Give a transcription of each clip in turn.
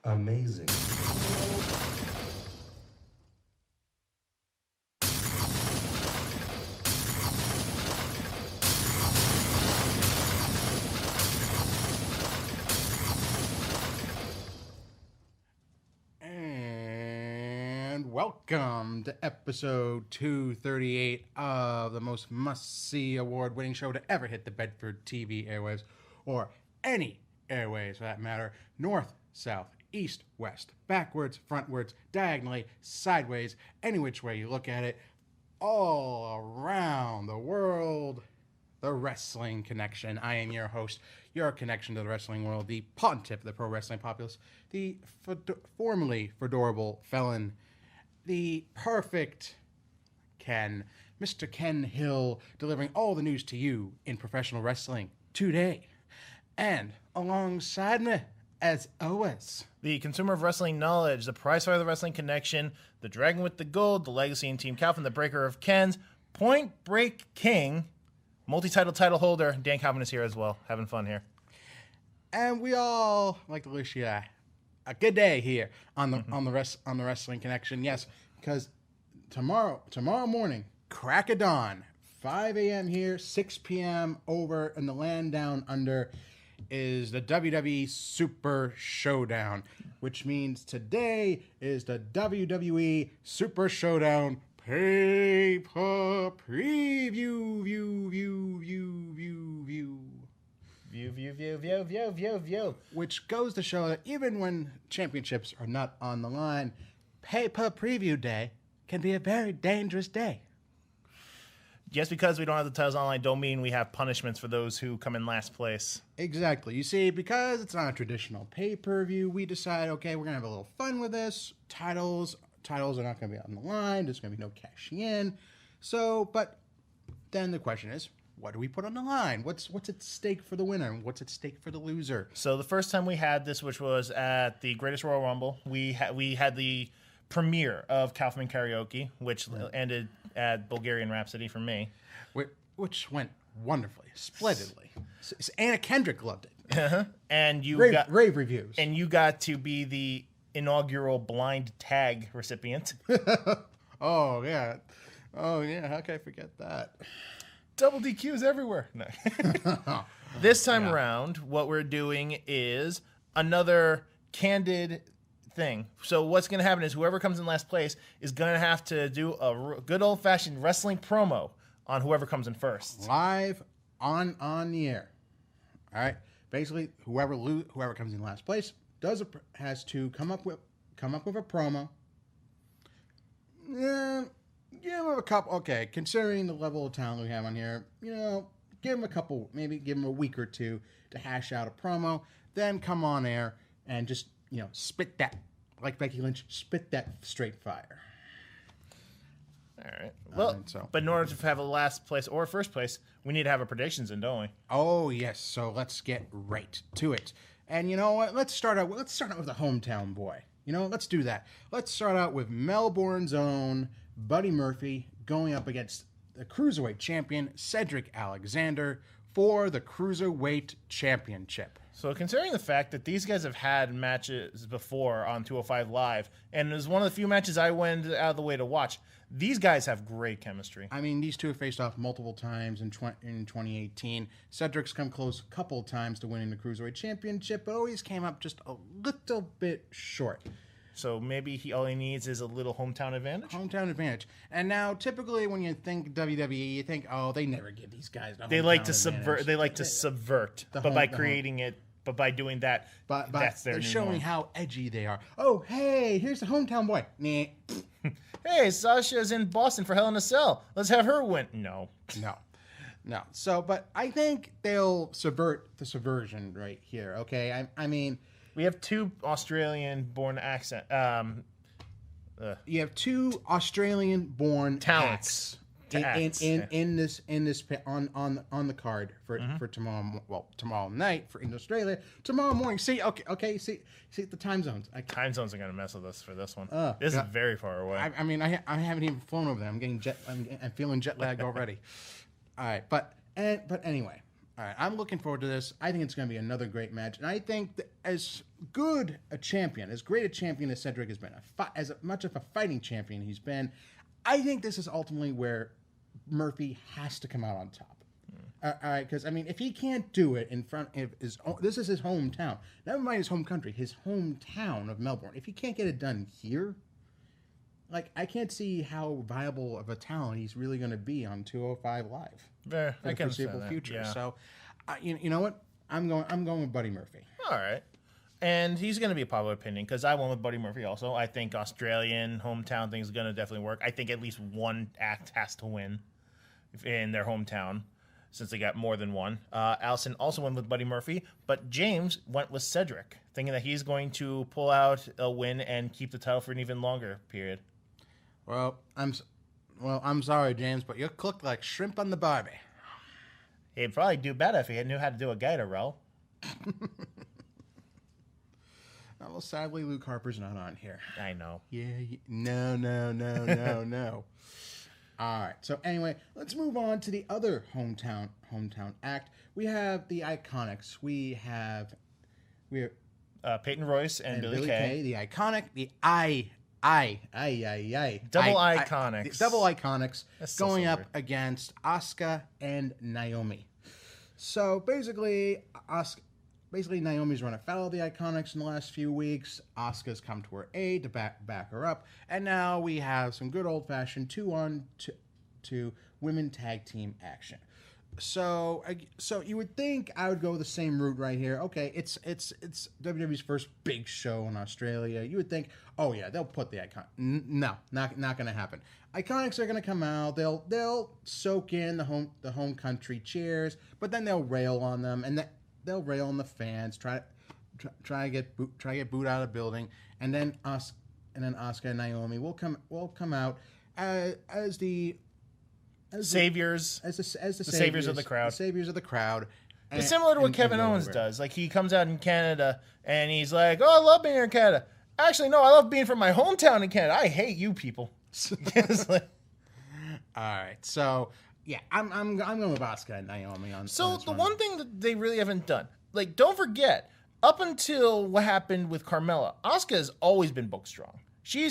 Amazing. And welcome to episode 238 of the most must-see award-winning show to ever hit the Bedford TV airwaves, or any airwaves for that matter, north, south, east, west, backwards, frontwards, diagonally, sideways, any which way you look at it, all around the world, the Wrestling Connection. I am your host, your connection to the wrestling world, the pontiff of the pro wrestling populace, the formerly fedorable felon, the perfect Ken, Mr. Ken Hill, delivering all the news to you in professional wrestling today. And alongside me, as always, the consumer of wrestling knowledge, the prize fighter of the Wrestling Connection, the dragon with the gold, the legacy and Team Calvin, the breaker of Kens, Point Break King, multi-title title holder, Dan Calvin is here as well, having fun here. And we all like to wish you a good day here on the Wrestling Connection. Yes, because tomorrow morning, crack of dawn, 5 a.m. here, 6 p.m. over in the land down under, is the WWE Super Show-Down, which means today is the WWE Super Show-Down pay-per preview view. Which goes to show that even when championships are not on the line, pay-per preview day can be a very dangerous day. Just because we don't have the titles online don't mean we have punishments for those who come in last place. Exactly. You see, because it's not a traditional pay-per-view, we decide, okay, we're going to have a little fun with this. Titles are not going to be on the line. There's going to be no cashing in. So, but then the question is, what do we put on the line? What's at stake for the winner? And what's at stake for the loser? So the first time we had this, which was at the Greatest Royal Rumble, we had the premiere of Kaufman Karaoke, which ended at Bulgarian Rhapsody for me. Which went wonderfully, splendidly. Anna Kendrick loved it. Uh-huh. And rave reviews. And you got to be the inaugural blind tag recipient. Oh, yeah. How can I forget that? Double DQs everywhere. No. This time around, what we're doing is another candid thing. So what's going to happen is whoever comes in last place is going to have to do a good old-fashioned wrestling promo on whoever comes in first. Live on the air. All right. Basically, whoever comes in last place has to come up with a promo. Give him a couple. Okay, considering the level of talent we have on here, give him a couple. Maybe give him a week or two to hash out a promo. Then come on air and just spit that, like Becky Lynch, spit that straight fire. All right. Well, but in order to have a last place or first place, we need to have our predictions in, don't we? Oh yes. So let's get right to it. And you know what? Let's start out with a hometown boy. Let's do that. Let's start out with Melbourne's own Buddy Murphy going up against the Cruiserweight champion Cedric Alexander for the Cruiserweight Championship. So considering the fact that these guys have had matches before on 205 Live, and it was one of the few matches I went out of the way to watch, these guys have great chemistry. I mean, these two have faced off multiple times in 2018. Cedric's come close a couple of times to winning the Cruiserweight Championship, but always came up just a little bit short. So maybe all he needs is a little hometown advantage? Hometown advantage. And now, typically, when you think WWE, you think, oh, they never give these guys a hometown They like to advantage. subvert. They like to subvert, but by creating it But by doing that, But that's their they're new showing norm. how edgy they are. Oh, hey, here's the hometown boy. Nah. Hey, Sasha's in Boston for Hell in a Cell. Let's have her win. No. No. So, but I think they'll subvert the subversion right here. Okay. I mean, We have 2 Australian-born accent. you have 2 Australian-born Talents. acts in this on the card for tomorrow. Well, tomorrow night for in Australia. Tomorrow morning. See, okay. See the time zones. Time zones are going to mess with us for this one. Oh, this God. is very far away. I mean, I haven't even flown over there. I'm feeling jet lagged already. All right, but anyway, all right. I'm looking forward to this. I think it's going to be another great match, and I think that as great a champion as Cedric has been, as much of a fighting champion he's been, I think this is ultimately where Murphy has to come out on top. All right, because I mean, if he can't do it in front of this is his hometown. Never mind his home country, his hometown of Melbourne. If he can't get it done here, like I can't see how viable of a talent he's really going to be on 205 Live I for the can foreseeable that. future. Yeah. So, you know what? I'm going with Buddy Murphy. All right. And he's going to be a popular opinion because I went with Buddy Murphy also. I think Australian hometown thing is going to definitely work. I think at least one act has to win in their hometown since they got more than one. Allison also went with Buddy Murphy, but James went with Cedric, thinking that he's going to pull out a win and keep the title for an even longer period. Well, I'm sorry, James, but you cooked like shrimp on the barbie. He'd probably do better if he knew how to do a gator roll. Well, sadly, Luke Harper's not on here. I know. Yeah. No. All right. So anyway, let's move on to the other hometown act. We have the Iconics. We have Peyton Royce and Billy Billy Kay. The Iconic. The Double Iconics. The Double Iconics That's so going up weird. against Asuka and Naomi. So basically, Naomi's run afoul of the Iconics in the last few weeks. Asuka's come to her aid to back her up. And now we have some good old-fashioned 2-on-2 women tag team action. So you would think I would go the same route right here. Okay, it's WWE's first big show in Australia. You would think, oh yeah, they'll put the Iconics. No, not going to happen. Iconics are going to come out. They'll soak in the home country cheers, but then they'll rail on them and they'll rail on the fans. Try to get booed out of the building, and then Asuka and Naomi will come out as the Saviors. As the saviors of the crowd. The saviors of the crowd. It's similar to what Kevin Owens does. Like, he comes out in Canada, and he's like, oh, I love being here in Canada. Actually, no, I love being from my hometown in Canada. I hate you people. It's like, all right. So, yeah, I'm going with Asuka and Naomi on so this the one thing that they really haven't done, like, don't forget, up until what happened with Carmella, Asuka has always been booked strong. She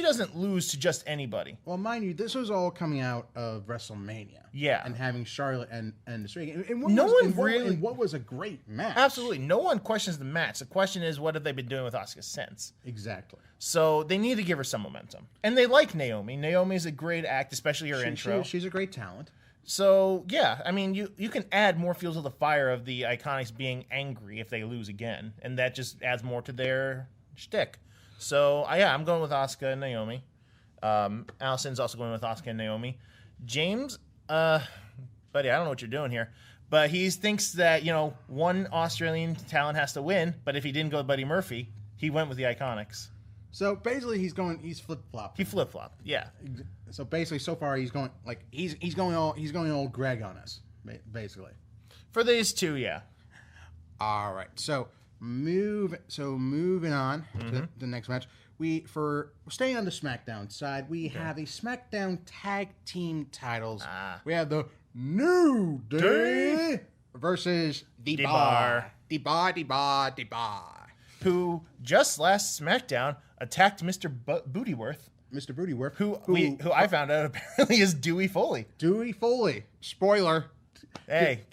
doesn't lose to just anybody. Well, mind you, this was all coming out of WrestleMania. Yeah. And having Charlotte and the Streak. And what was a great match. Absolutely. No one questions the match. The question is, what have they been doing with Asuka since? Exactly. So they need to give her some momentum. And they like Naomi. Naomi's a great act, especially her intro. She's a great talent. So, yeah, I mean, you can add more fuel to the fire of the Iconics being angry if they lose again. And that just adds more to their shtick. So, yeah, I'm going with Asuka and Naomi. Allison's also going with Asuka and Naomi. James, buddy, I don't know what you're doing here. But he thinks that, one Australian talent has to win. But if he didn't go with Buddy Murphy, he went with the Iconics. So, basically, he's flip-flopped. He flip-flopped, yeah. So, basically, so far, he's going all Greg on us, basically. For these two, yeah. All right. So, moving on to the next match. Staying on the SmackDown side, we have the SmackDown Tag Team titles. We have the New Day versus The Bar. The Bar. Who just last SmackDown attacked Mr. Bootyworth. Mr. Bootyworth. Who I found out apparently is Dewey Foley. Dewey Foley. Spoiler. Hey.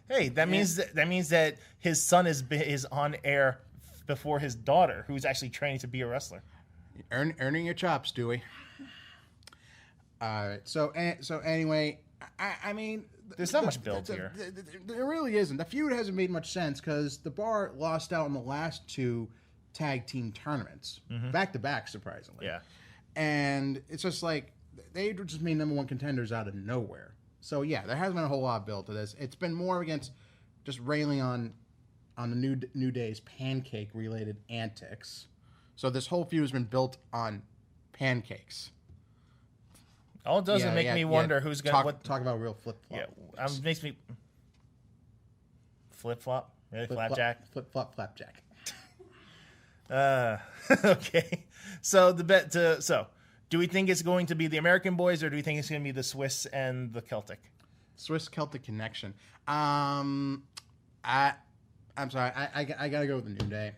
Hey, that means that his son is on air before his daughter, who's actually training to be a wrestler. Earning your chops, Dewey. All right. So anyway, I mean, there's not much build here. There really isn't. The feud hasn't made much sense because the Bar lost out in the last 2 tag team tournaments, back to back, surprisingly. Yeah. And it's just like they just made number 1 contenders out of nowhere. So yeah, there hasn't been a whole lot of build to this. It's been more against just railing on the New Day's pancake related antics. So this whole feud has been built on pancakes. All it does is make me wonder who's gonna talk about real flip flop. Yeah, makes me flip flop. Really, flapjack. Flip flop, flapjack. Okay. So do we think it's going to be the American boys, or do we think it's going to be the Swiss and the Celtic? Swiss Celtic connection. I'm sorry. I gotta go with the New Day.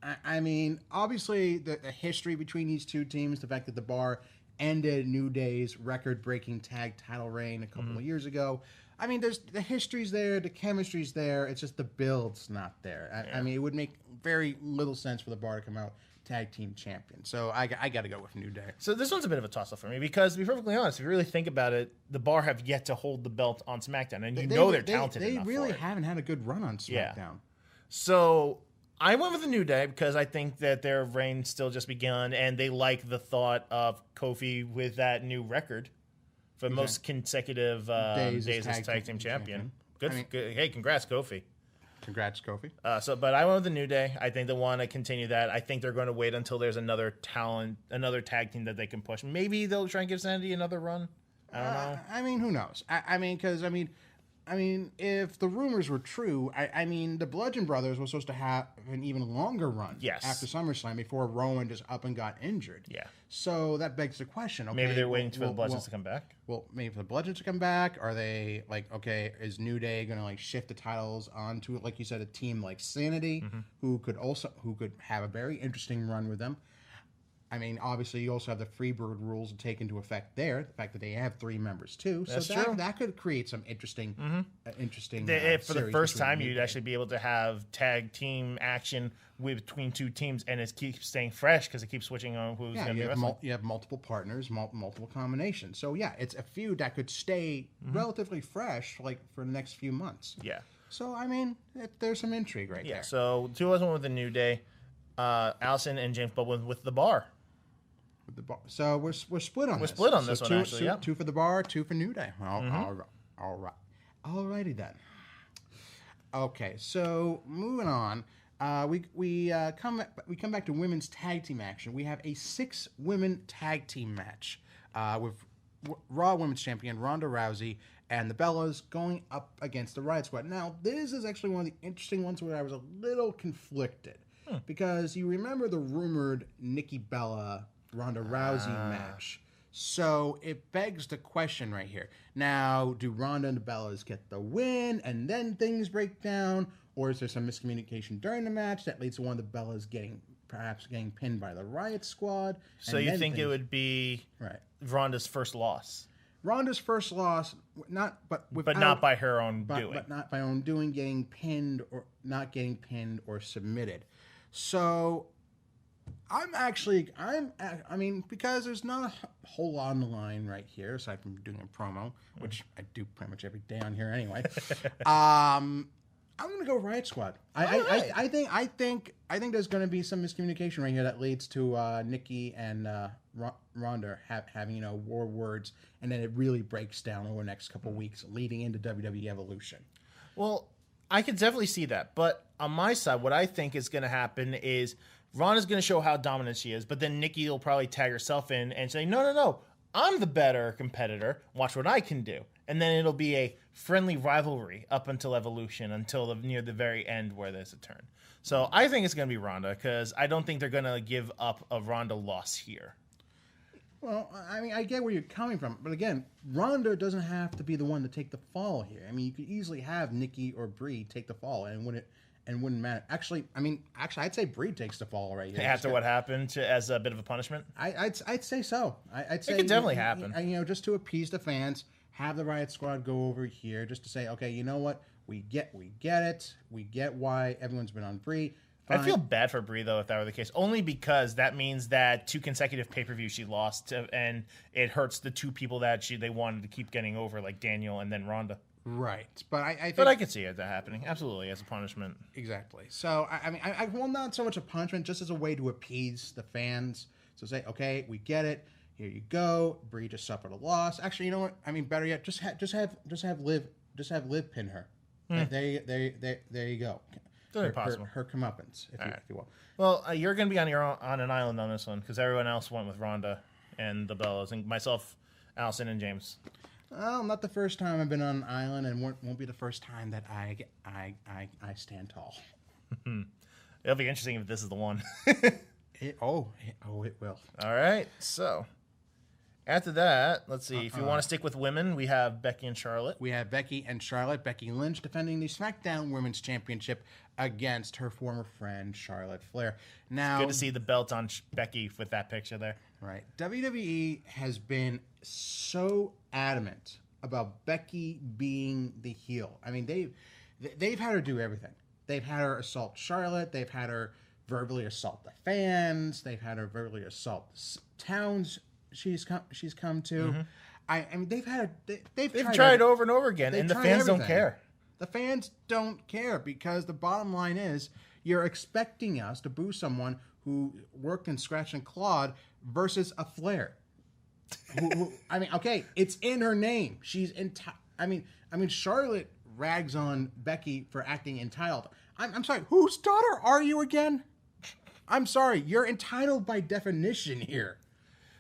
I mean, obviously the history between these two teams, the fact that the Bar ended New Day's record-breaking tag title reign a couple of years ago. I mean, there's the history's there, the chemistry's there. It's just the build's not there. I mean, it would make very little sense for the Bar to come out tag team champion. So I got to go with New Day. So this one's a bit of a toss-up for me because, to be perfectly honest, if you really think about it, the Bar have yet to hold the belt on SmackDown, and they're talented enough They really for it. haven't had a good run on SmackDown. Yeah. So I went with the New Day because I think that their reign still just begun, and they like the thought of Kofi with that new record for most consecutive days as tag team champion. Good. Hey, congrats, Kofi. Congrats, Kofi. But I went with the New Day. I think they want to continue that. I think they're going to wait until there's another tag team that they can push. Maybe they'll try and give Sanity another run. I don't know. I mean, who knows? I mean, if the rumors were true, I mean, the Bludgeon Brothers were supposed to have an even longer run after SummerSlam before Rowan just up and got injured. Yeah. So that begs the question. Okay, maybe they're waiting for the Bludgeons to come back. Well, maybe for the Bludgeons to come back. Are they like, okay, is New Day going to like shift the titles onto, like you said, a team like Sanity, who could have a very interesting run with them? I mean, obviously, you also have the Freebird rules to take into effect there. The fact that they have 3 members too, That's so true. That could create some interesting. For the first time, you'd actually be able to have tag team action between 2 teams, and it keeps staying fresh because it keeps switching on who's going to be wrestling. You have multiple partners, multiple combinations. So yeah, it's a feud that could stay relatively fresh, like for the next few months. Yeah. So I mean, there's some intrigue there. Yeah. So 2 of us went with the New Day, Allison and James Bob with the Bar. So we're split on this. We're split on this one, actually. 2 for the Bar, 2 for New Day. All right. Alrighty then. Okay, so moving on. We come back to women's tag team action. We have a 6-women tag team match with Raw Women's Champion Ronda Rousey and the Bellas going up against the Riot Squad. Now, this is actually one of the interesting ones where I was a little conflicted because you remember the rumored Nikki Bella Ronda Rousey match. So it begs the question right here. Now, do Ronda and the Bellas get the win and then things break down? Or is there some miscommunication during the match that leads to one of the Bellas getting pinned by the Riot Squad? So you think it would be Ronda's first loss? Ronda's first loss, not by her own doing. But not by her own doing, getting pinned or not getting pinned or submitted. So I mean, because there's not a whole lot on the line right here, aside from doing a promo, which I do pretty much every day on here anyway. I'm gonna go Riot Squad. I think there's gonna be some miscommunication right here that leads to Nikki and Ronda having war words, and then it really breaks down over the next couple weeks, leading into WWE Evolution. Well, I could definitely see that, but on my side, what I think is gonna happen is Ronda's going to show how dominant she is, but then Nikki will probably tag herself in and say, no, I'm the better competitor. Watch what I can do. And then it'll be a friendly rivalry up until Evolution, until near the very end where there's a turn. So I think it's going to be Ronda because I don't think they're going to give up a Ronda loss here. Well, I mean, I get where you're coming from, but again, Ronda doesn't have to be the one to take the fall here. I mean, you could easily have Nikki or Brie take the fall, and wouldn't matter. Actually, I'd say Brie takes the fall right here. After what happened as a bit of a punishment? I'd say so. I'd say it could definitely happen. Just to appease the fans, have the Riot Squad go over here just to say, okay, you know what? We get it. We get why everyone's been on Brie. I feel bad for Brie, though, if that were the case. Only because that means that 2 consecutive pay-per-views she lost, and it hurts the 2 people that they wanted to keep getting over, like Daniel and then Ronda. Right. But I think... But I could see that happening, absolutely, as a punishment. Exactly. So, I mean, well, not so much a punishment, just as a way to appease the fans. So say, okay, we get it. Here you go. Brie just suffered a loss. Actually, you know what? I mean, better yet, just have Liv pin her. There you go. Her comeuppance, if you will. Well, you're going to be on an island on this one because everyone else went with Ronda and the Bellas, and myself, Allison, and James. Well, not the first time I've been on an island, and won't be the first time that I stand tall. It'll be interesting if this is the one. It will. All right, so after that, let's see. If you want to stick with women, we have Becky and Charlotte. We have Becky and Charlotte. Becky Lynch defending the SmackDown Women's Championship against her former friend Charlotte Flair. Now, it's good to see the belt on Becky with that picture there. Right. WWE has been so adamant about Becky being the heel. I mean, they've had her do everything. They've had her assault Charlotte. They've had her verbally assault the fans. They've had her verbally assault towns she's come to. Mm-hmm. I mean, they've tried over and over again, and the fans don't care. The fans don't care because the bottom line is you're expecting us to boo someone who worked and scratched and clawed versus a Flair. I mean, okay, it's in her name. She's I mean, Charlotte rags on Becky for acting entitled. I'm sorry, whose daughter are you again? I'm sorry, you're entitled by definition here.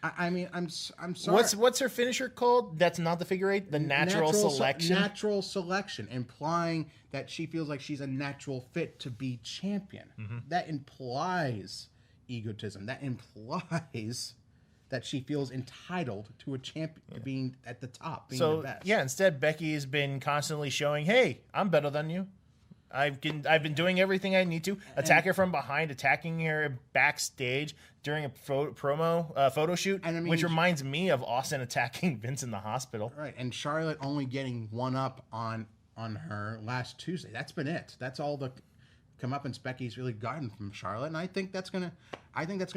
I mean, I'm sorry. What's her finisher called? That's not the figure 8. The natural selection. Natural selection, implying that she feels like she's a natural fit to be champion. Mm-hmm. That implies egotism. That implies that she feels entitled to a champion, to being at the top, being the best. Yeah, instead Becky has been constantly showing, "Hey, I'm better than you. I've been doing everything I need to. Attack her from behind, attacking her backstage during a photo shoot, and which reminds me of Austin attacking Vince in the hospital. Right, and Charlotte only getting one up on her last Tuesday. That's been it. That's all the comeuppance Becky's really gotten from Charlotte, and I think that's gonna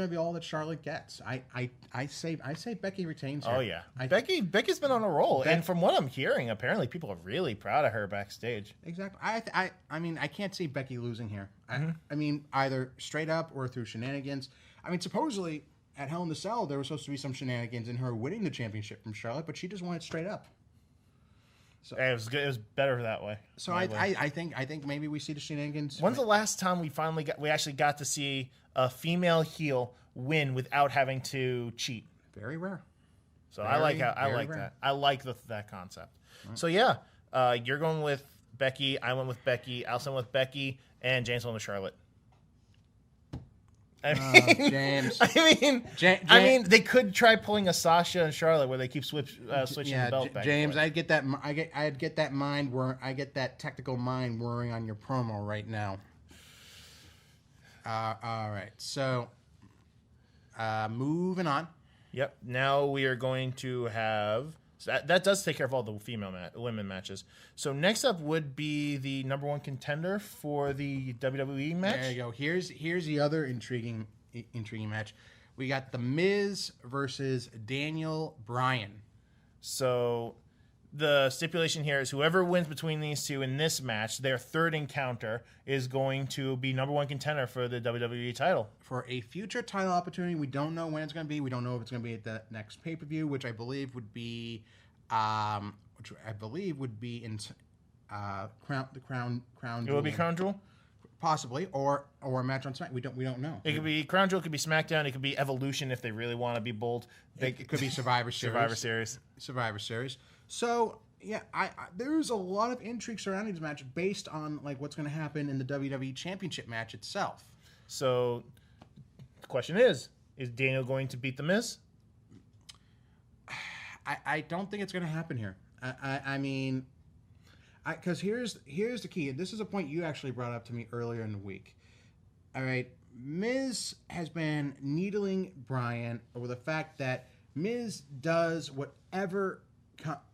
be all that Charlotte gets. I say Becky retains her. Oh yeah, Becky's been on a roll, and from what I'm hearing, apparently people are really proud of her backstage. Exactly. I mean, I can't see Becky losing here. Mm-hmm. I mean, either straight up or through shenanigans. I mean, supposedly at Hell in the Cell there was supposed to be some shenanigans in her winning the championship from Charlotte, but she just won it straight up. So it was good. It was better that way. So I think maybe we see the shenanigans. When's the last time we actually got to see a female heel win without having to cheat? Very rare. So I like that. I like that concept. Right. So yeah, you're going with Becky. I went with Becky. Allison went with Becky, and James went with Charlotte. James. I mean, they could try pulling a Sasha and Charlotte where they keep switching the belt back. James, I get that. I'd get that mind where I get that technical mind whirring on your promo right now. All right, so moving on. Yep. Now we are going to have. So that does take care of all the women matches. So next up would be the number 1 contender for the WWE match. There you go. Here's the other intriguing match. We got The Miz versus Daniel Bryan. So the stipulation here is whoever wins between these two in this match, their third encounter is going to be number 1 contender for the WWE title. For a future title opportunity, we don't know when it's going to be. We don't know if it's going to be at the next pay-per-view, which I believe would be in the Crown. It would be Crown Jewel? Possibly, or a match on SmackDown. We don't know. It could be Crown Jewel, it could be SmackDown, it could be Evolution if they really want to be bold. It could be Survivor Series. Survivor Series. So yeah, there's a lot of intrigue surrounding this match based on like what's going to happen in the WWE Championship match itself. So the question is Daniel going to beat The Miz? I don't think it's going to happen here. I mean, because here's the key. This is a point you actually brought up to me earlier in the week. All right, Miz has been needling Bryan over the fact that Miz does whatever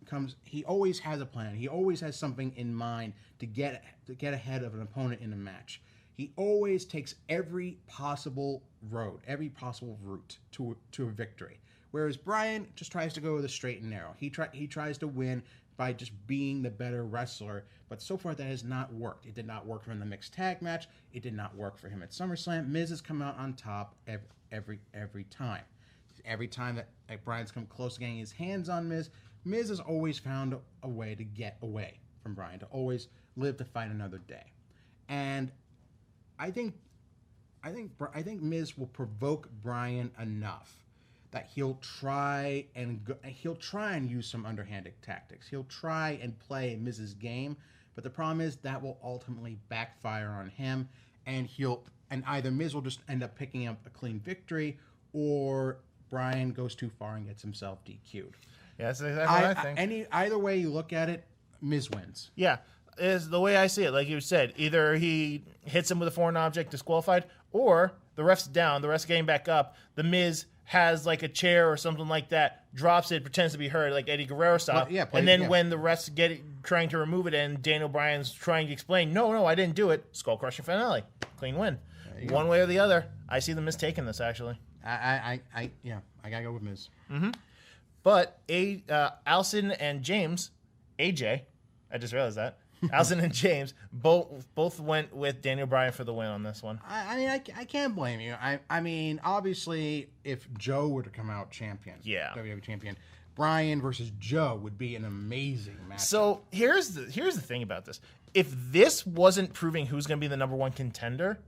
comes. He always has a plan. He always has something in mind to get ahead of an opponent in a match. He always takes every possible road, every possible route to a victory. Whereas Bryan just tries to go the straight and narrow. He tries to win by just being the better wrestler, but so far that has not worked. It did not work for him in the mixed tag match. It did not work for him at SummerSlam. Miz has come out on top every time. Every time that Bryan's come close to getting his hands on Miz, Miz has always found a way to get away from Bryan, to always live to fight another day. And I think Miz will provoke Bryan enough that he'll try and use some underhanded tactics. He'll try and play Miz's game, but the problem is that will ultimately backfire on him, and either Miz will just end up picking up a clean victory, or Bryan goes too far and gets himself DQ'd. Yeah, that's exactly what I think. Either way you look at it, Miz wins. Yeah, is the way I see it. Like you said, either he hits him with a foreign object, disqualified, or the ref's down, the ref's getting back up, the Miz has like a chair or something like that, drops it, pretends to be hurt, like Eddie Guerrero style. When the ref's trying to remove it and Daniel Bryan's trying to explain, no, I didn't do it, skull-crushing finale. Clean win. One way or the other. I see the Miz taking this, actually. I gotta go with Miz. Mm-hmm. But Allison and James, AJ, I just realized that. Allison and James both went with Daniel Bryan for the win on this one. I can't blame you. I mean, obviously, if Joe were to come out champion, WWE champion, Bryan versus Joe would be an amazing match. So here's the thing about this: if this wasn't proving who's going to be the number one contender,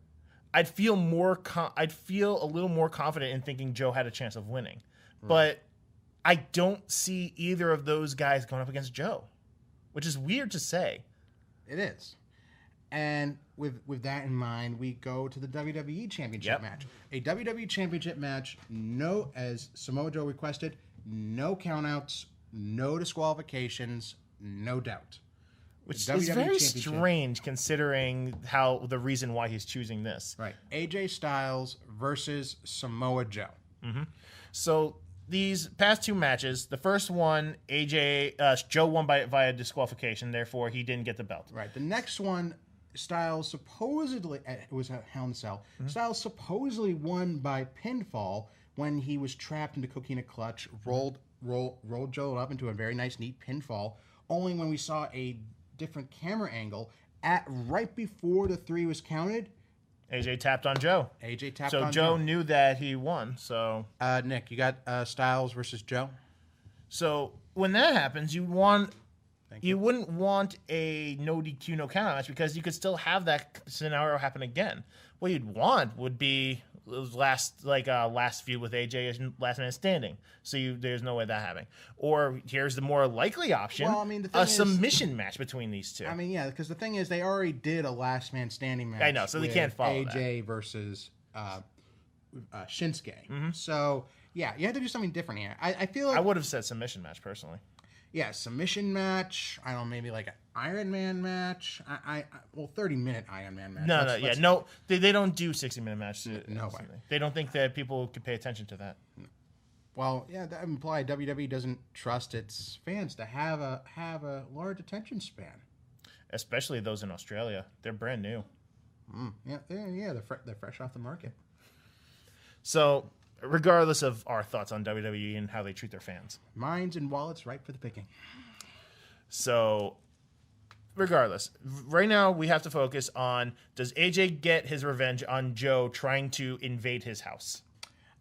I'd feel a little more confident in thinking Joe had a chance of winning. Right. But I don't see either of those guys going up against Joe, which is weird to say. It is. And with that in mind, we go to the WWE Championship match. A WWE Championship match, as Samoa Joe requested, no countouts, no disqualifications, no doubt. Which is very strange considering the reason why he's choosing this. Right. AJ Styles versus Samoa Joe. Mm-hmm. So these past two matches, the first one, Joe won via disqualification, therefore he didn't get the belt. Right. The next one, Styles supposedly, it was at Hell in a Cell, Styles supposedly won by pinfall when he was trapped into Coquina Clutch, rolled Joe up into a very nice, neat pinfall, only when we saw a different camera angle, right before the 3 was counted, AJ tapped on Joe. So Joe knew that he won. So Nick, you got Styles versus Joe. So when that happens, you wouldn't want a no DQ, no count match because you could still have that scenario happen again. What you'd want would be last feud with AJ as last man standing. So there's no way that happening. Or here's the more likely option: a submission match between these two. I mean, yeah, because the thing is, they already did a last man standing match. I know, so they can't follow AJ versus Shinsuke. Mm-hmm. So yeah, you have to do something different here. I feel like I would have said submission match personally. Yeah, submission match. I don't know, maybe like an Iron Man match. 30-minute Iron Man match. No, they don't do 60-minute matches. No way. They don't think that people could pay attention to that. Well, yeah, that implies WWE doesn't trust its fans to have a large attention span. Especially those in Australia. They're brand new. They're fresh off the market. So, regardless of our thoughts on WWE and how they treat their fans. Minds and wallets ripe for the picking. So, regardless, right now we have to focus on, does AJ get his revenge on Joe trying to invade his house?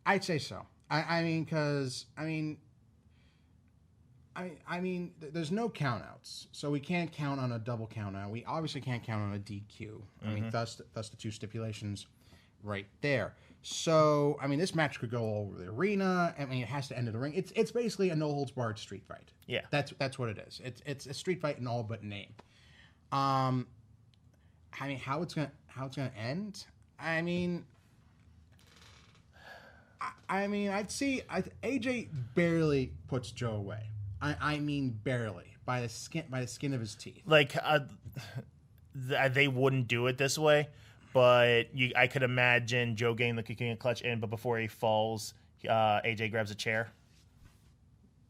I'd say so. I mean, there's no countouts, so we can't count on a double countout. We obviously can't count on a DQ. Mm-hmm. I mean, thus the two stipulations right there. So, I mean, this match could go all over the arena. I mean, it has to end in the ring. It's basically a no-holds-barred street fight. Yeah. That's what it is. It's a street fight in all but name. I mean, how it's gonna end? I'd see AJ barely puts Joe away. I mean, barely by the skin of his teeth. Like, they wouldn't do it this way. But I could imagine Joe getting the kicking and clutch in, but before he falls, AJ grabs a chair.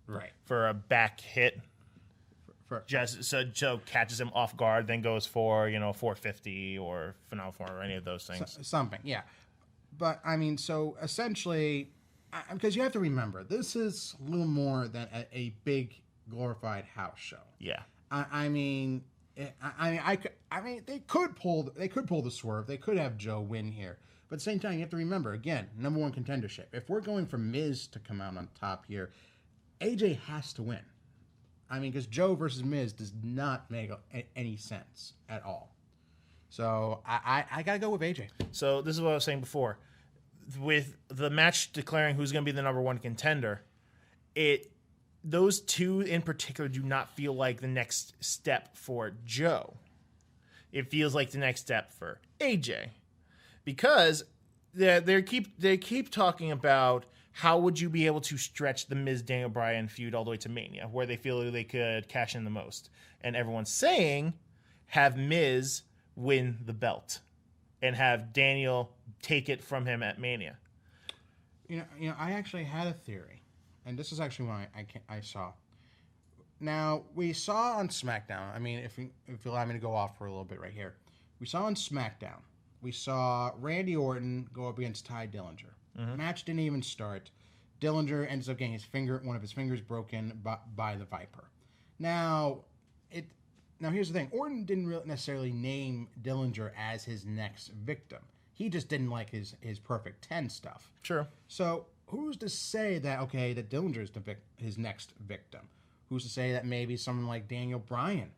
Right. For a back hit. So catches him off guard, then goes for 450 or final form or any of those things. Something, yeah. But I mean, so essentially, because you have to remember, this is a little more than a big glorified house show. Yeah. I mean, they could pull the swerve. They could have Joe win here. But at the same time, you have to remember, again, number one contendership. If we're going for Miz to come out on top here, AJ has to win. I mean, because Joe versus Miz does not make any sense at all. So I got to go with AJ. So this is what I was saying before. With the match declaring who's going to be the number one contender, those two in particular do not feel like the next step for Joe. It feels like the next step for AJ. Because they keep talking about how would you be able to stretch the Miz-Daniel Bryan feud all the way to Mania, where they feel they could cash in the most. And everyone's saying, have Miz win the belt and have Daniel take it from him at Mania. You know, I actually had a theory, and this is actually what I saw. Now, we saw on SmackDown, I mean, if you allow me to go off for a little bit right here. We saw on SmackDown, we saw Randy Orton go up against Ty Dillinger. Mm-hmm. Match didn't even start. Dillinger ends up getting one of his fingers broken by the Viper. Now here's the thing. Orton didn't really necessarily name Dillinger as his next victim. He just didn't like his Perfect 10 stuff. Sure. So who's to say that Dillinger is his next victim? Who's to say that maybe someone like Daniel Bryan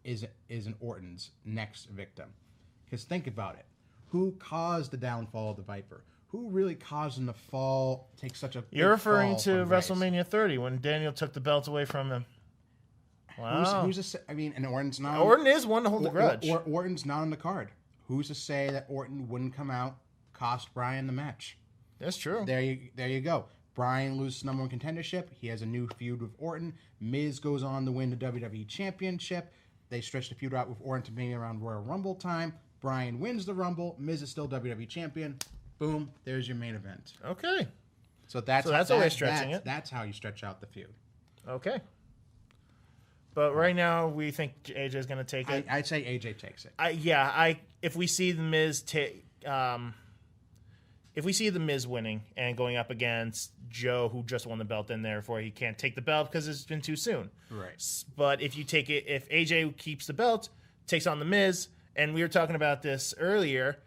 is an Orton's next victim? Because think about it. Who caused the downfall of the Viper? Who really caused him to fall? Take such a big You're referring to Race? WrestleMania 30 when Daniel took the belt away from him. Wow. And Orton's not. Orton is one to hold the grudge. Orton's not on the card. Who's to say that Orton wouldn't come out, cost Bryan the match? That's true. There you go. Bryan loses number one contendership. He has a new feud with Orton. Miz goes on to win the WWE Championship. They stretch the feud out with Orton to maybe around Royal Rumble time. Bryan wins the Rumble. Miz is still WWE Champion. Boom, there's your main event. Okay. So that's a way of stretching it. That's how you stretch out the feud. Okay. But right now, we think AJ's going to take it. I'd say AJ takes it. If we see the Miz winning and going up against Joe, who just won the belt, then therefore he can't take the belt because it's been too soon. Right. But if AJ keeps the belt, takes on the Miz, and we were talking about this earlier.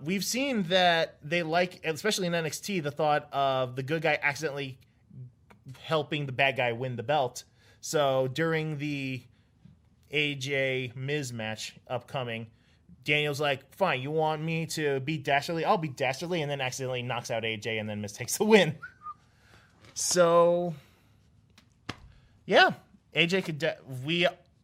We've seen that they like, especially in NXT, the thought of the good guy accidentally helping the bad guy win the belt. So during the AJ Miz match upcoming, Daniel's like, fine, you want me to beat Dastardly? I'll beat Dastardly, and then accidentally knocks out AJ, and then Miz takes the win. So, yeah, AJ could.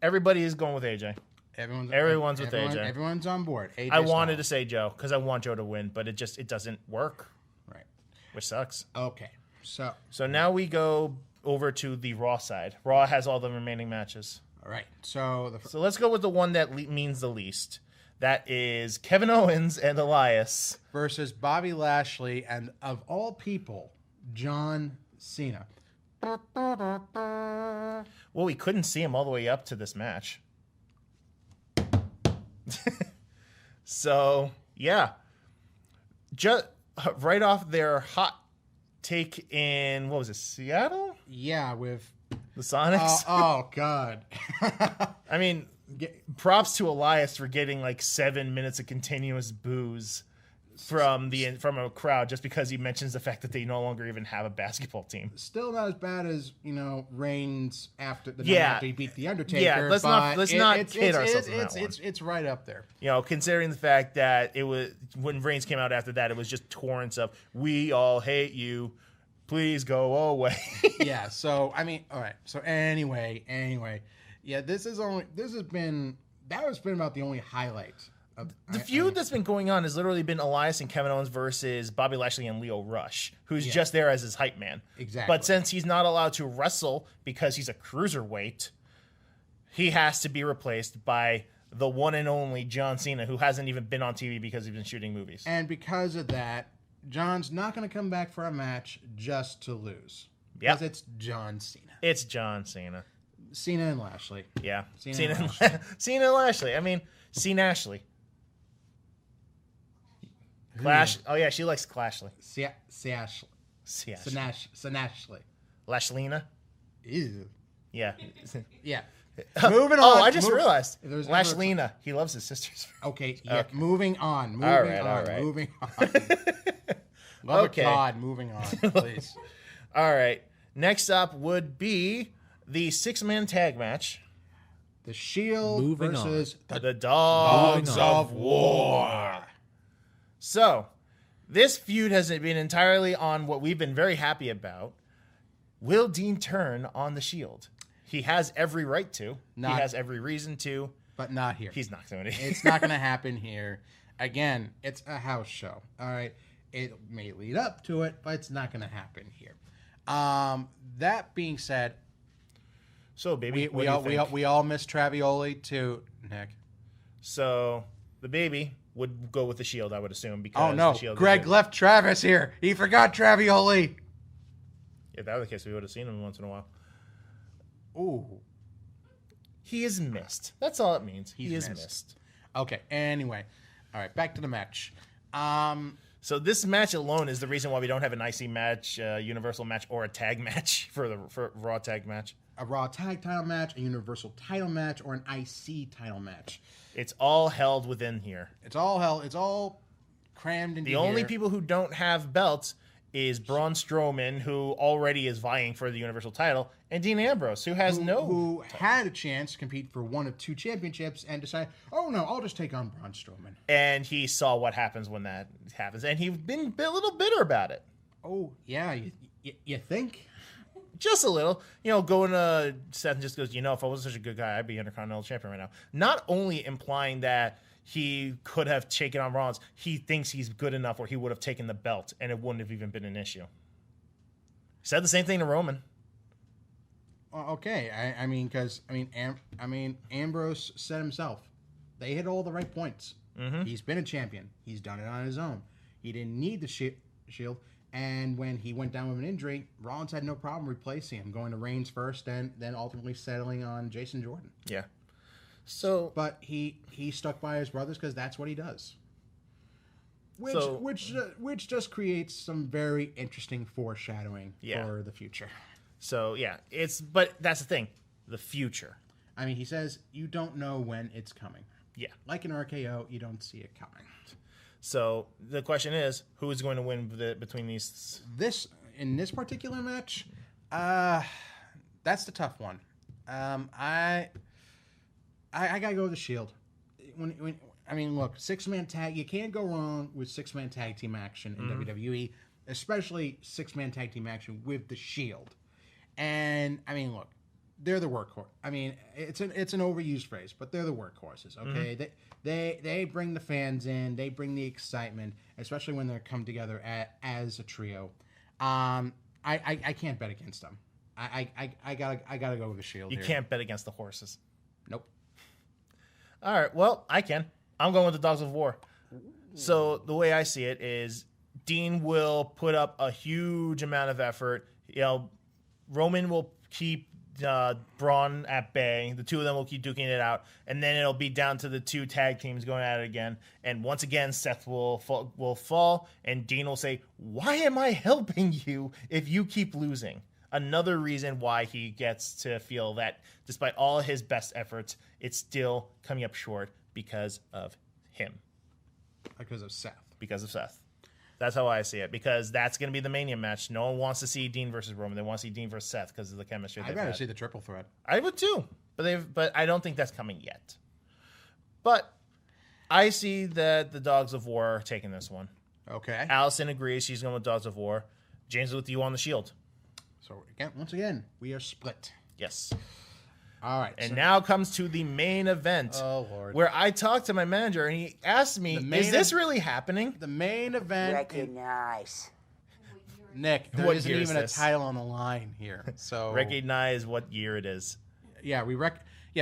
Everybody is going with AJ. Everyone's with AJ. Everyone's on board. I wanted to say Joe because I want Joe to win, but it doesn't work. Right. Which sucks. Okay. So now we go over to the Raw side. Raw has all the remaining matches. All right. So let's go with the one that means the least. That is Kevin Owens and Elias versus Bobby Lashley and, of all people, John Cena. Well, we couldn't see him all the way up to this match. So, yeah. Just right off their hot take in, what was it, Seattle? Yeah, with the Sonics. Oh God. I mean, props to Elias for getting like 7 minutes of continuous boos from a crowd just because he mentions the fact that they no longer even have a basketball team. Still not as bad as, Reigns after he beat the Undertaker. Yeah, let's not kid ourselves on that one. It's right up there. Considering the fact that it was when Reigns came out after that, it was just torrents of "We all hate you, please go away." Yeah. So I mean, all right. So anyway, yeah. That has been about the only highlight. The feud that's been going on has literally been Elias and Kevin Owens versus Bobby Lashley and Lio Rush, who's just there as his hype man. Exactly. But since he's not allowed to wrestle because he's a cruiserweight, he has to be replaced by the one and only John Cena, who hasn't even been on TV because he's been shooting movies. And because of that, John's not going to come back for a match just to lose. Yeah. Because it's John Cena. It's John Cena. Cena and Lashley. Yeah. Cena and Lashley. Cena and Lashley. I mean, Cena Ashley. Clash. Oh, yeah, she likes Clashley. Ashley. Sinashley. Lashlina. Ew. Yeah. Yeah. Moving on. Oh, I just realized. If there's Lashlina. He loves his sisters. Okay, yeah. Moving on. Moving All right, on. all right. Moving on. Love Okay. of God. Moving on, please. All right. Next up would be the 6-man tag match. The Shield versus The Dogs of War. So, this feud has been entirely on what we've been very happy about. Will Dean turn on the Shield? He has every right to. He has every reason to. But not here. He's not doing it. It's not going to happen here. Again, it's a house show. All right. It may lead up to it, but it's not going to happen here. That being said, So, baby, we all miss Travioli too, Nick. So, the baby would go with the Shield, I would assume. Because Oh no, the Shield Greg left Travis here. He forgot Travioli. If that were the case, we would have seen him once in a while. Ooh. He is missed. That's all it means. He is missed. missed. Okay. Anyway, all right. Back to the match. So this match alone is the reason why we don't have an IC match, Universal match, or a tag match for Raw tag match. A Raw tag title match, a Universal title match, or an IC title match. It's all held within here. It's all crammed into The only here. people who don't have belts is Braun Strowman, who already is vying for the Universal title, and Dean Ambrose, who has who had a chance to compete for one of 2 championships and decided, oh no, I'll just take on Braun Strowman. And he saw what happens when that happens, and he's been a little bitter about it. Oh yeah, you think? Just a little. Going to Seth and just goes, if I wasn't such a good guy, I'd be Intercontinental Champion right now. Not only implying that he could have taken on Rollins, he thinks he's good enough where he would have taken the belt, and it wouldn't have even been an issue. He said the same thing to Roman. Okay, Ambrose said himself, they hit all the right points. Mm-hmm. He's been a champion. He's done it on his own. He didn't need the Shield. And when he went down with an injury, Rollins had no problem replacing him, going to Reigns first, and then ultimately settling on Jason Jordan. Yeah. So, but he stuck by his brothers because that's what he does. Which just creates some very interesting foreshadowing for the future. So yeah, but that's the thing, the future. I mean, he says you don't know when it's coming. Yeah, like an RKO, you don't see it coming. So the question is, who is going to win between these? In this particular match, that's the tough one. I gotta go with the Shield. Look, 6-man tag. You can't go wrong with 6-man tag team action in WWE, especially 6-man tag team action with the Shield. And look, they're the workhorse. It's an overused phrase, but they're the workhorses. Okay, they bring the fans in. They bring the excitement, especially when they come together as a trio. I can't bet against them. I gotta go with the Shield. You can't bet against the horses. Nope. All right. Well, I can. I'm going with the Dogs of War. So the way I see it is, Dean will put up a huge amount of effort. Roman will keep Braun at bay. The two of them will keep duking it out, and then it'll be down to the 2 tag teams going at it again. And once again, Seth will fall, and Dean will say, "Why am I helping you if you keep losing?" Another reason why he gets to feel that despite all his best efforts, it's still coming up short because of him. Because of Seth. Because of Seth. That's how I see it. Because that's going to be the Mania match. No one wants to see Dean versus Roman. They want to see Dean versus Seth because of the chemistry. I'd rather see the triple threat. I would too. But I don't think that's coming yet. But I see that the Dogs of War are taking this one. Okay. Allison agrees. She's going with Dogs of War. James is with you on the Shield. So once again, we are split. Yes. All right. And now comes to the main event. Oh, Lord. Where I talked to my manager and he asked me, is this really happening? The main event. Recognize. Nick, there What isn't year is even this? a title on the line here. So Recognize what year it is. Yeah,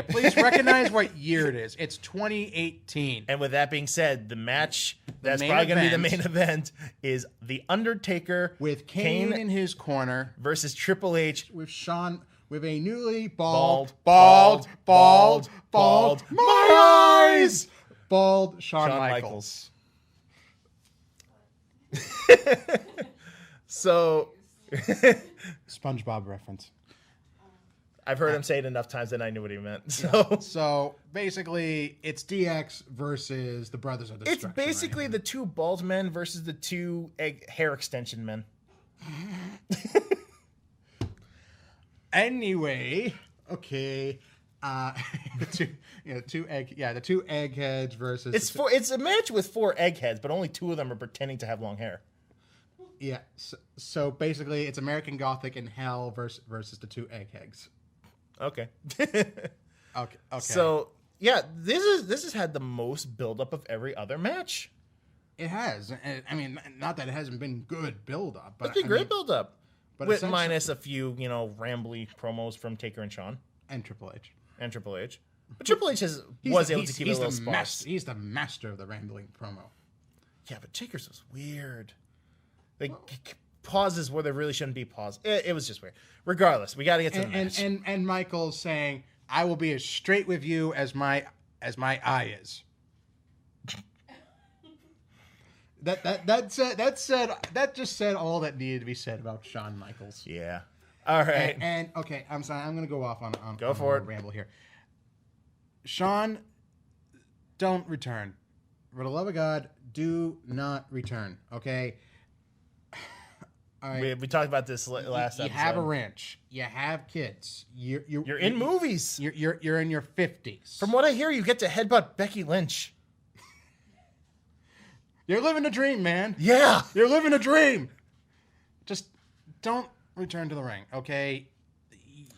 please recognize what year it is. It's 2018. And with that being said, the match that's main probably going to be the event- main event is The Undertaker With Kane in his corner versus Triple H. with Shawn with a newly Bald my eyes, bald Shawn Michaels. So, SpongeBob reference. I've heard him say it enough times that I knew what he meant. So basically, it's DX versus the Brothers of It's Destruction. basically the two bald men versus the two hair extension men. Anyway, okay. The two eggheads versus It's a match with 4 eggheads, but only 2 of them are pretending to have long hair. Yeah, so basically, it's American Gothic in Hell versus the 2 eggheads. Okay. Okay. So yeah, this has had the most buildup of every other match. It has. I mean, not that it hasn't been good build-up, but It's been great buildup. but With essentially- minus a few, rambly promos from Taker and Shawn and Triple H. and Triple H. But Triple H was able to keep it a little sparse. He's the master of the rambling promo. Yeah, but Taker's was weird. Like pauses where there really shouldn't be pause. It was just weird. Regardless, we got to get to the match. And Michael's saying, "I will be as straight with you as my eye is." That just said all that needed to be said about Shawn Michaels. Yeah. All right. And okay, I'm sorry, I'm gonna go off on Go for it. Ramble here. Shawn, don't return. For the love of God, do not return. Okay. All right. We talked about this last episode. You have a ranch. You have kids. You're in movies. You're in your 50s. From what I hear, you get to headbutt Becky Lynch. You're living a dream, man. Yeah. You're living a dream. Just don't return to the ring, okay?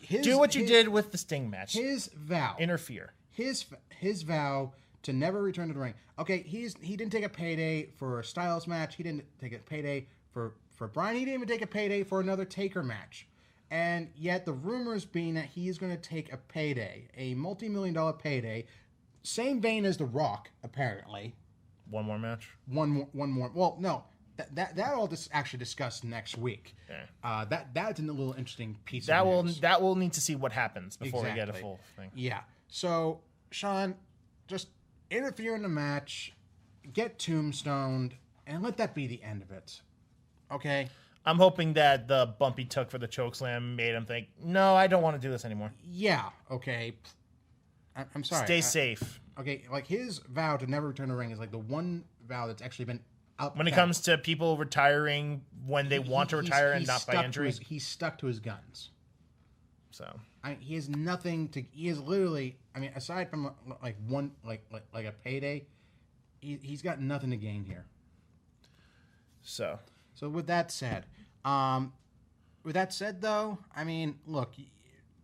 Do what you did with the Sting match. His vow. Interfere. His vow to never return to the ring. Okay, he didn't take a payday for a Styles match. He didn't take a payday for Bryan. He didn't even take a payday for another Taker match. And yet the rumors being that he's going to take a payday, a multi-million-dollar payday, same vein as The Rock, apparently. One more match. One more. Well, no, that all actually discussed next week. Yeah. That's a little interesting piece. That of news. will need to see what happens before we get a full thing. Yeah. So Shawn, just interfere in the match, get tombstoned, and let that be the end of it. Okay. I'm hoping that the bump he took for the chokeslam made him think, no, I don't want to do this anymore. Yeah. Okay. I'm sorry. Stay safe. Okay. Like his vow to never return to the ring is like the one vow that's actually been up. When it comes to people retiring when they want to retire and not by injury. He's stuck to his guns. So he has nothing to. He is literally. I mean, aside from like one like a payday, he's got nothing to gain here. So with that said, though, I mean, look,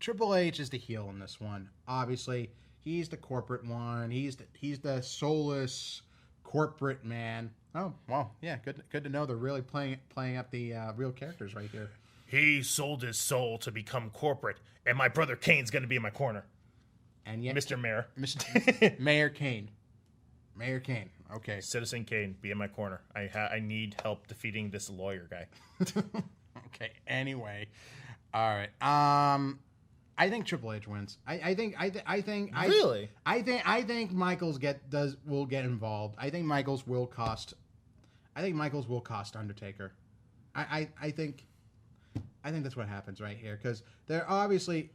Triple H is the heel in this one. Obviously, he's the corporate one. He's the soulless corporate man. Oh well, yeah, good to know they're really playing up the real characters right here. he sold his soul to become corporate, and my brother Kane's going to be in my corner. And yet, Mr. Mayor. Mayor Kane. Mayor Kane. Okay. Citizen Kane, be in my corner. I need help defeating this lawyer guy. Okay. Anyway, all right. I think Triple H wins. I think. Really? I think Michaels will get involved. I think Michaels will cost Undertaker. I think that's what happens right here, because they're obviously.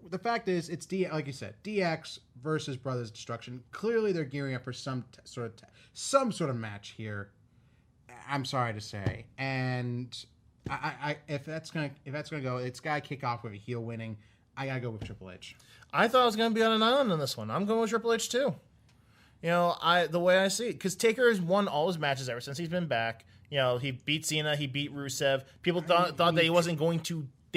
The fact is, it's like you said, DX versus Brothers Destruction. Clearly, they're gearing up for some sort of match here. I'm sorry to say, and if that's gonna go, it's gotta kick off with a heel winning. I gotta go with Triple H. I thought I was gonna be on an island on this one. I'm going with Triple H too. You know, the way I see it, because Taker has won all his matches ever since he's been back. You know, he beat Cena, he beat Rusev. People thought that they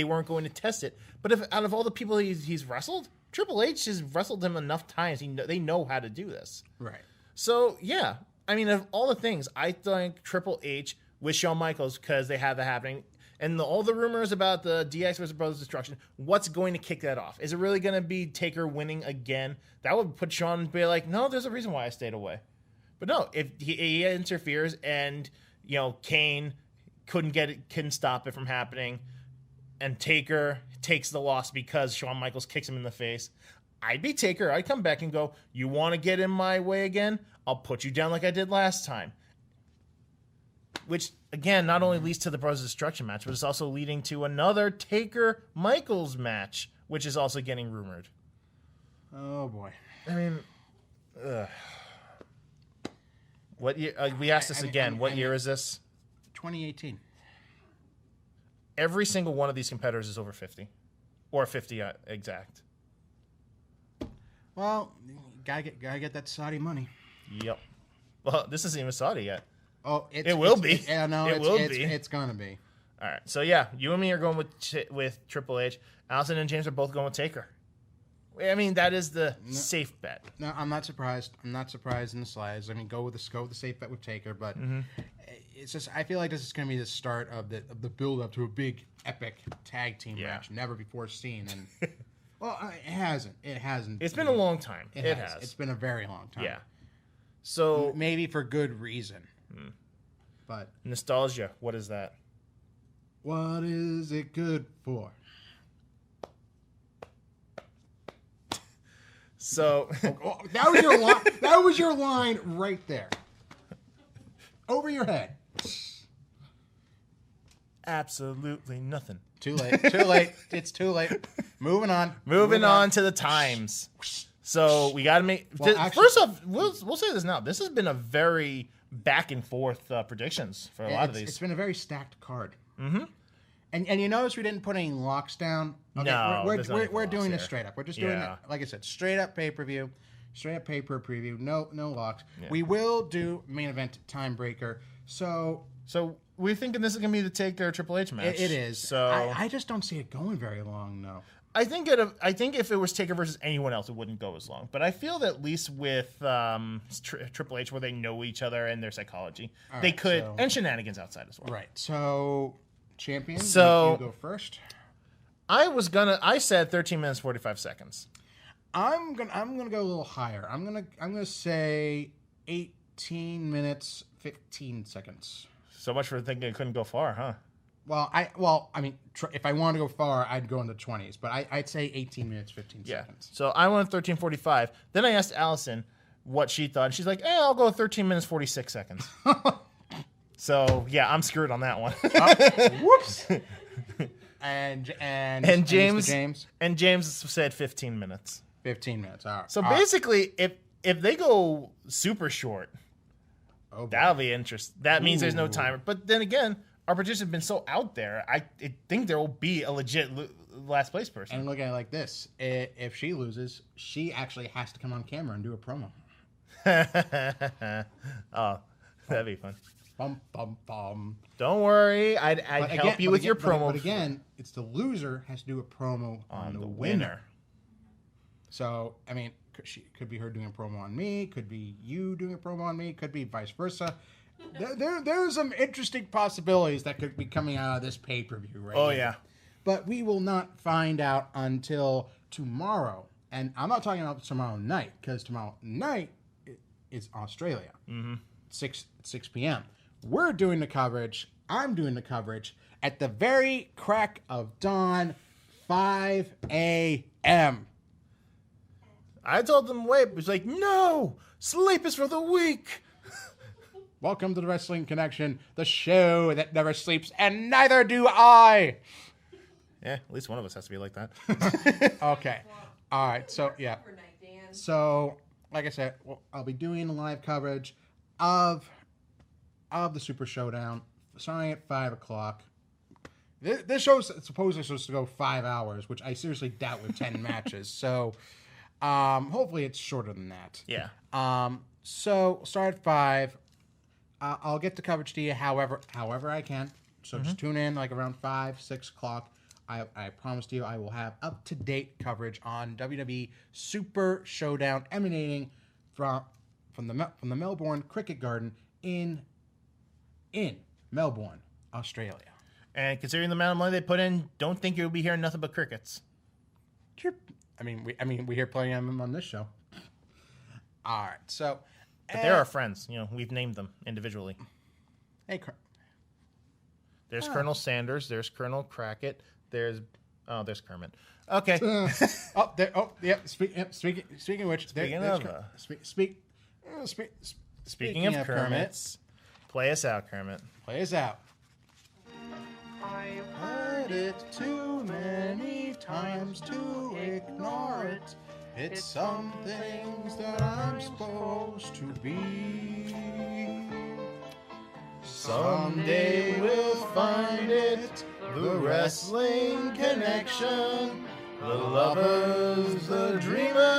weren't going to test it. But if out of all the people he's wrestled, Triple H has wrestled him enough times. They know how to do this. Right. So, yeah. I mean, of all the things, I think Triple H with Shawn Michaels, because they have that happening. And all the rumors about the DX versus Brothers Destruction, what's going to kick that off? Is it really going to be Taker winning again? That would put Shawn and be like, no, there's a reason why I stayed away. But no, if he interferes and, Kane couldn't stop it from happening, and Taker takes the loss because Shawn Michaels kicks him in the face. I'd be Taker. I'd come back and go, you want to get in my way again? I'll put you down like I did last time. Which, again, not only leads to the Brothers Destruction match, but it's also leading to another Taker-Michaels match, which is also getting rumored. Oh, boy. I mean, what year? We asked this again. What year is this? 2018. Every single one of these competitors is over 50. Or 50 exact. Well, gotta get that Saudi money. Yep. Well, this isn't even Saudi yet. Oh, it will be. Yeah, no, it will be. It's gonna be. All right. So yeah, you and me are going with Triple H. Allison and James are both going with Taker. I mean, that is the safe bet. No, I'm not surprised. I'm not surprised in the slightest. I mean, go with the safe bet with Taker, but it's just I feel like this is going to be the start of the build up to a big epic tag team match, never before seen. And well, it hasn't. It's been a long time. It has. It's been a very long time. Yeah. So maybe for good reason. But nostalgia. What is that? What is it good for? So that was your line. That was your line right there. Over your head. Absolutely nothing. Too late. Too late. It's too late. Moving on. Moving on to the times. So we got to make. Well, actually, first off, we'll say this now. This has been a very back and forth predictions for a lot of these. It's been a very stacked card. Mm-hmm. And you notice we didn't put any locks down. Okay, no, we're doing this straight up. We're just doing it, like I said, straight up pay-per-view, straight up pay-per preview. No locks. Yeah. We will do main event tiebreaker. So we're thinking this is gonna be the Taker Triple H match. It is. So I just don't see it going very long, though. I think if it was Taker versus anyone else, it wouldn't go as long. But I feel that at least with Triple H, where they know each other and their psychology, they could, and shenanigans outside as well. Right. So. Champion, so you go first. I said 13 minutes 45 seconds. I'm gonna go a little higher. I'm gonna say 18 minutes 15 seconds. So much for thinking it couldn't go far, huh? Well, I mean, if I want to go far, I'd go in the 20s, but I'd say 18 minutes 15 seconds. So I went 13:45. Then I asked Allison what she thought, and she's like, I'll go 13 minutes 46 seconds. So yeah, I'm screwed on that one. Whoops. And James said 15 minutes. 15 minutes. All right. So basically, if they go super short, that'll be interesting. That means there's no timer. But then again, our predictions have been so out there. I think there will be a legit last place person. And look at it like this: if she loses, she actually has to come on camera and do a promo. Oh, that'd be fun. Bum, bum, bum. Don't worry, I'd help you with your promo. But again, it's the loser has to do a promo on the winner. So, I mean, could be her doing a promo on me, could be you doing a promo on me, could be vice versa. There's some interesting possibilities that could be coming out of this pay-per-view right now. Yeah. But we will not find out until tomorrow. And I'm not talking about tomorrow night, because tomorrow night is Australia. 6 p.m. We're doing the coverage. I'm doing the coverage at the very crack of dawn, 5 a.m. I told them wait. It was like, no, sleep is for the weak. Welcome to the Wrestling Connection, the show that never sleeps, and neither do I. Yeah, at least one of us has to be like that. Okay. All right. So, yeah. So, like I said, I'll be doing live coverage of the Super Showdown, starting at 5 o'clock. This show's supposedly supposed to go 5 hours, which I seriously doubt with 10 matches. So, hopefully it's shorter than that. Yeah. So start at 5. I'll get the coverage to you however I can. So just tune in like around 5, 6 o'clock. I promise you I will have up-to-date coverage on WWE Super Showdown emanating from the Melbourne Cricket Garden in Melbourne, Australia. And considering the amount of money they put in, don't think you'll be hearing nothing but crickets. I mean, we hear plenty of them on this show. All right, so. But they're our friends. You know, we've named them individually. Hey, there's Colonel Sanders. There's Colonel Crackett. There's Oh, there's Kermit. Okay. Oh, there. Oh, yeah. Speaking of which, Speaking of Kermits, play us out, Kermit. Play us out. I've heard it too many times to ignore it. It's some things that I'm supposed to be. Someday we'll find it, the wrestling connection, the lovers, the dreamers.